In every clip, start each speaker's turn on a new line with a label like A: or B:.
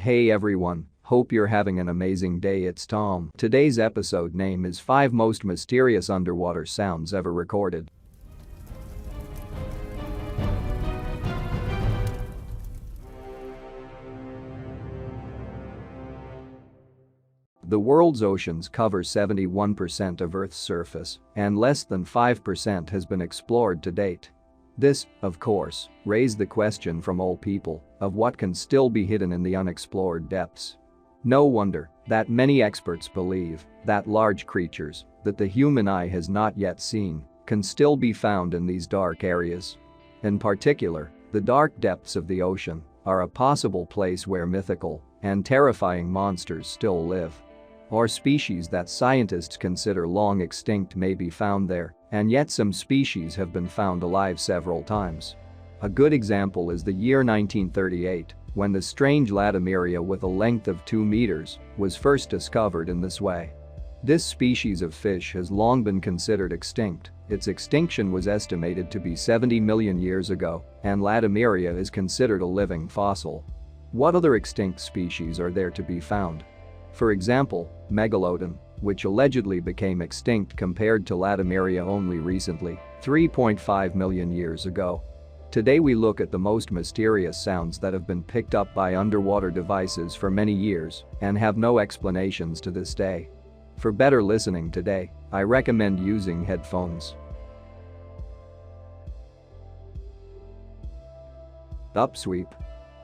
A: Hey everyone, hope you're having an amazing day. It's Tom. Today's episode name is 5 Most Mysterious Underwater Sounds Ever Recorded. The world's oceans cover 71% of Earth's surface, and less than 5% has been explored to date. This, of course, raised the question from all people of what can still be hidden in the unexplored depths. No wonder that many experts believe that large creatures that the human eye has not yet seen can still be found in these dark areas. In particular, the dark depths of the ocean are a possible place where mythical and terrifying monsters still live. Or species that scientists consider long extinct may be found there, and yet some species have been found alive several times. A good example is the year 1938, when the strange Latimeria with a length of 2 meters was first discovered in this way. This species of fish has long been considered extinct. Its extinction was estimated to be 70 million years ago, and Latimeria is considered a living fossil. What other extinct species are there to be found? For example, Megalodon, which allegedly became extinct compared to Latimeria only recently, 3.5 million years ago. Today we look at the most mysterious sounds that have been picked up by underwater devices for many years and have no explanations to this day. For better listening today, I recommend using headphones. Upsweep.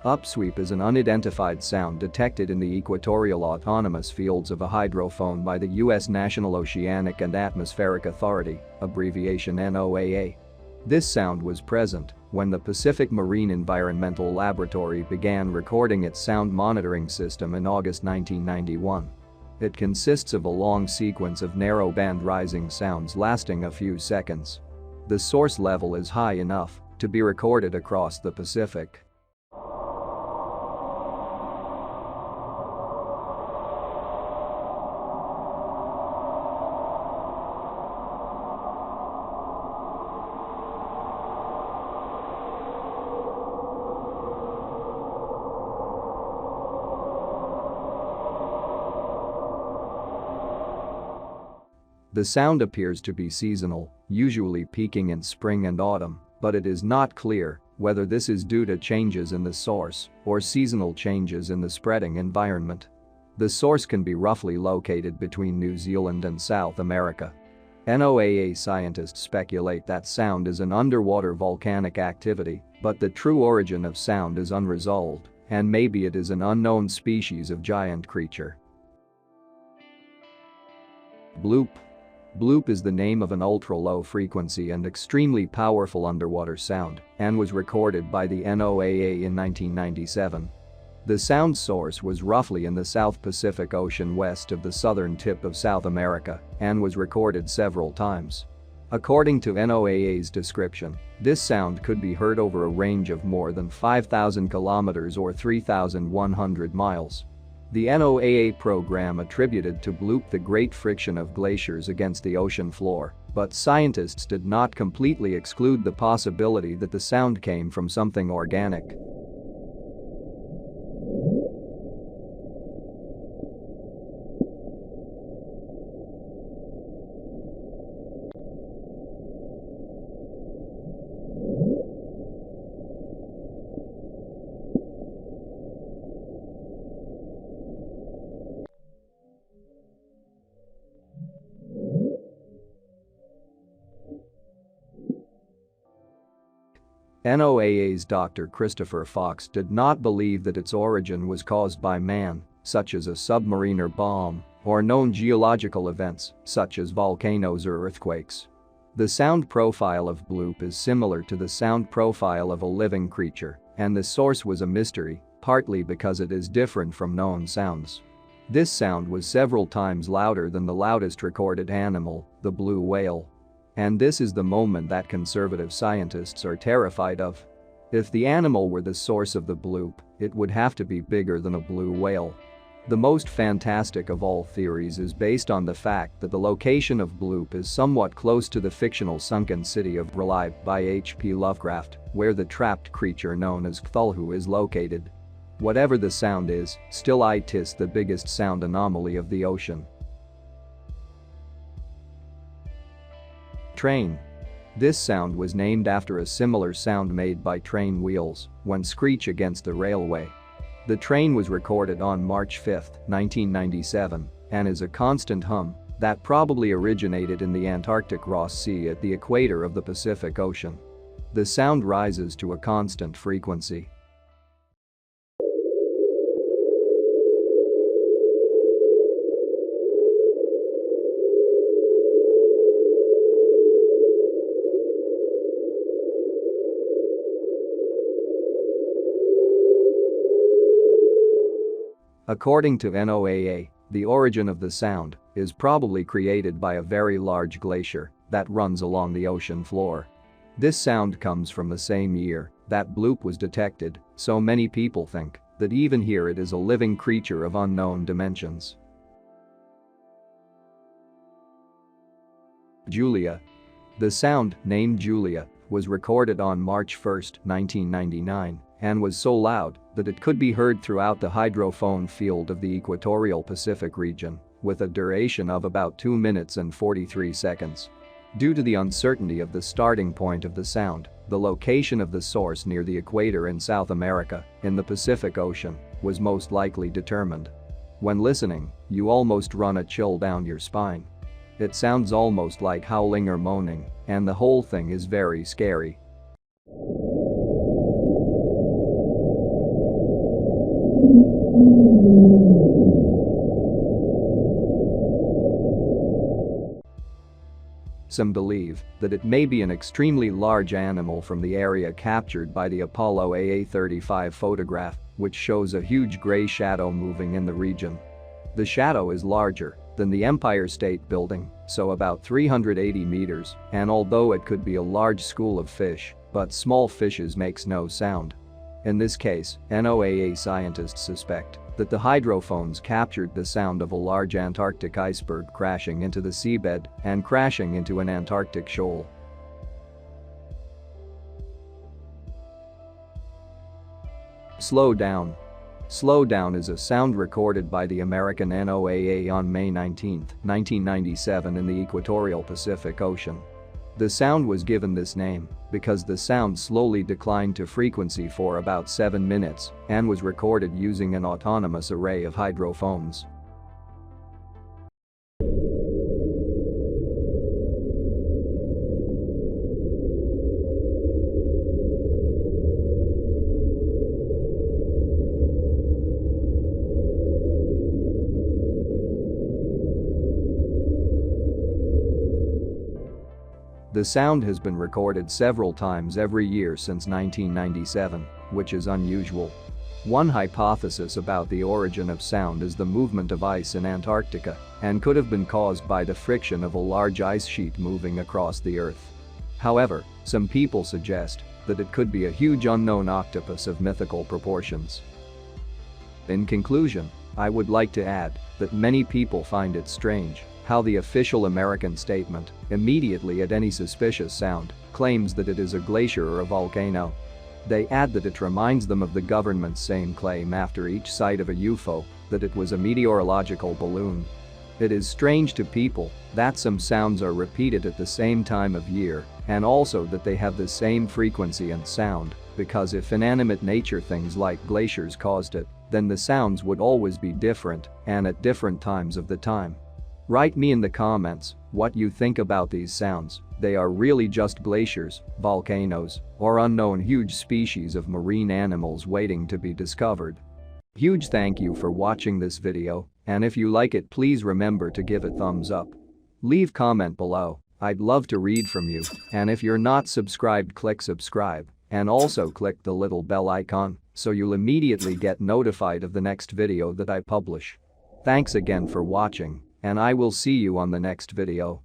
A: Upsweep is an unidentified sound detected in the equatorial autonomous fields of a hydrophone by the U.S. National Oceanic and Atmospheric Authority, abbreviation NOAA. This sound was present when the Pacific Marine Environmental Laboratory began recording its sound monitoring system in August 1991. It consists of a long sequence of narrow-band rising sounds lasting a few seconds. The source level is high enough to be recorded across the Pacific. The sound appears to be seasonal, usually peaking in spring and autumn, but it is not clear whether this is due to changes in the source or seasonal changes in the spreading environment. The source can be roughly located between New Zealand and South America. NOAA scientists speculate that sound is an underwater volcanic activity, but the true origin of sound is unresolved, and maybe it is an unknown species of giant creature. Bloop. Bloop is the name of an ultra-low frequency and extremely powerful underwater sound and was recorded by the NOAA in 1997. The sound source was roughly in the South Pacific Ocean west of the southern tip of South America and was recorded several times. According to NOAA's description, this sound could be heard over a range of more than 5,000 kilometers or 3,100 miles. The NOAA program attributed to bloop the great friction of glaciers against the ocean floor, but scientists did not completely exclude the possibility that the sound came from something organic. NOAA's Dr. Christopher Fox did not believe that its origin was caused by man, such as a submarine or bomb, or known geological events, such as volcanoes or earthquakes. The sound profile of bloop is similar to the sound profile of a living creature, and the source was a mystery, partly because it is different from known sounds. This sound was several times louder than the loudest recorded animal, the blue whale. And this is the moment that conservative scientists are terrified of. If the animal were the source of the bloop, it would have to be bigger than a blue whale. The most fantastic of all theories is based on the fact that the location of bloop is somewhat close to the fictional sunken city of R'lyeh by H.P. Lovecraft, where the trapped creature known as Cthulhu is located. Whatever the sound is, still it is the biggest sound anomaly of the ocean. Train. This sound was named after a similar sound made by train wheels when screech against the railway. The train was recorded on March 5, 1997, and is a constant hum that probably originated in the Antarctic Ross Sea at the equator of the Pacific Ocean. The sound rises to a constant frequency. According to NOAA, the origin of the sound is probably created by a very large glacier that runs along the ocean floor. This sound comes from the same year that bloop was detected, so many people think that even here it is a living creature of unknown dimensions. Julia. The sound, named Julia, was recorded on March 1, 1999, and was so loud that it could be heard throughout the hydrophone field of the equatorial Pacific region, with a duration of about 2 minutes and 43 seconds. Due to the uncertainty of the starting point of the sound, the location of the source near the equator in South America, in the Pacific Ocean, was most likely determined. When listening, you almost run a chill down your spine. It sounds almost like howling or moaning, and the whole thing is very scary. Some believe that it may be an extremely large animal from the area captured by the Apollo AA-35 photograph, which shows a huge gray shadow moving in the region. The shadow is larger than the Empire State Building, so about 380 meters, and although it could be a large school of fish, but small fishes makes no sound. In this case, NOAA scientists suspect that the hydrophones captured the sound of a large Antarctic iceberg crashing into the seabed and crashing into an Antarctic shoal. Slow down. Slow down is a sound recorded by the American NOAA on May 19, 1997 in the equatorial Pacific Ocean. The sound was given this name because the sound slowly declined to frequency for about 7 minutes and was recorded using an autonomous array of hydrophones. The sound has been recorded several times every year since 1997, which is unusual. One hypothesis about the origin of sound is the movement of ice in Antarctica and could have been caused by the friction of a large ice sheet moving across the Earth. However, some people suggest that it could be a huge unknown octopus of mythical proportions. In conclusion, I would like to add that many people find it strange how the official American statement, immediately at any suspicious sound, claims that it is a glacier or a volcano. They add that it reminds them of the government's same claim after each sight of a UFO, that it was a meteorological balloon. It is strange to people that some sounds are repeated at the same time of year, and also that they have the same frequency and sound, because if inanimate nature things like glaciers caused it, then the sounds would always be different and at different times of the time. Write me in the comments what you think about these sounds. They are really just glaciers, volcanoes, or unknown huge species of marine animals waiting to be discovered. Huge thank you for watching this video, and if you like it, please remember to give it thumbs up. Leave comment below, I'd love to read from you, and if you're not subscribed, click subscribe, and also click the little bell icon so you'll immediately get notified of the next video that I publish. Thanks again for watching, and I will see you on the next video.